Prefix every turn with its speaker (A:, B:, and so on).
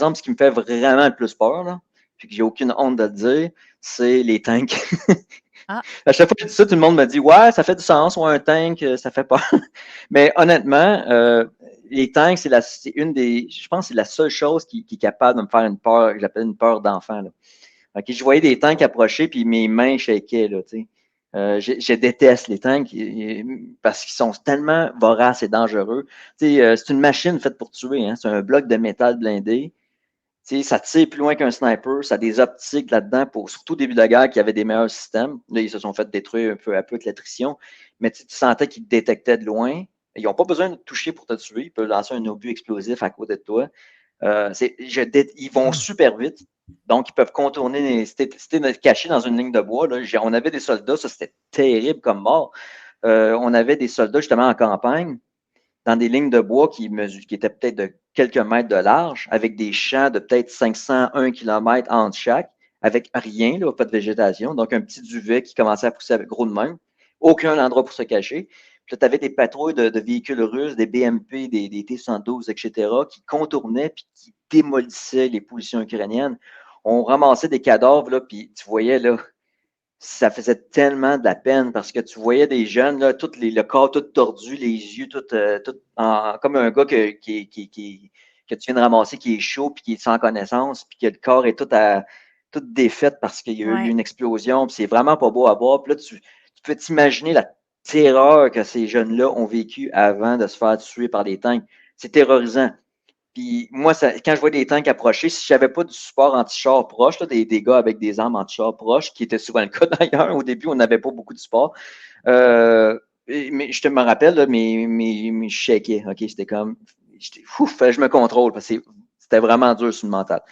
A: exemple, ce qui me fait vraiment le plus peur, là, puis que j'ai aucune honte de le dire, c'est les tanks.
B: Ah,
A: À chaque fois que je dis ça, tout le monde me dit ouais, ça fait du sens, ou un tank, ça fait peur. Mais honnêtement, les tanks, c'est une des, je pense, que c'est la seule chose qui est capable de me faire une peur, que j'appelle une peur d'enfant. Là. Okay, je voyais des tanks approcher, puis mes mains shakaient, là, tu sais. Je déteste les tanks parce qu'ils sont tellement voraces et dangereux. Tu sais, c'est une machine faite pour tuer. Hein. C'est un bloc de métal blindé. Tu sais, ça tire plus loin qu'un sniper. Ça a des optiques là-dedans, surtout au début de la guerre, qui avait des meilleurs systèmes. Là, ils se sont fait détruire un peu à peu avec l'attrition. Mais tu sentais qu'ils te détectaient de loin. Ils n'ont pas besoin de te toucher pour te tuer. Ils peuvent lancer un obus explosif à côté de toi. Ils vont super vite. Donc, ils peuvent contourner. Si t'es caché dans une ligne de bois, là, on avait des soldats, ça c'était terrible comme mort. On avait des soldats justement en campagne, dans des lignes de bois qui étaient peut-être de quelques mètres de large, avec des champs de peut-être 500, 1 km entre chaque, avec rien, là, pas de végétation. Donc, un petit duvet qui commençait à pousser avec gros de même. Aucun endroit pour se cacher. Puis là, tu avais des patrouilles de véhicules russes, des BMP, des T-112, etc., qui contournaient puis qui démolissaient les positions ukrainiennes. On ramassait des cadavres, là, puis tu voyais, là, ça faisait tellement de la peine parce que tu voyais des jeunes, là, le corps tout tordu, les yeux comme un gars que tu viens de ramasser qui est chaud puis qui est sans connaissance, puis que le corps est tout défait parce qu'il y a eu
B: ouais.
A: une explosion, puis c'est vraiment pas beau à voir. Puis là, tu peux t'imaginer la terreur que ces jeunes-là ont vécu avant de se faire tuer par des tanks. C'est terrorisant. Puis moi, quand je vois des tanks approcher, si je n'avais pas du support anti-char proche, là, des gars avec des armes anti-char proches, qui était souvent le cas d'ailleurs, au début, on n'avait pas beaucoup de support. Mais je te me rappelle, là, je shakeais, OK? C'était comme, ouf, je me contrôle parce que c'était vraiment dur sur le mental.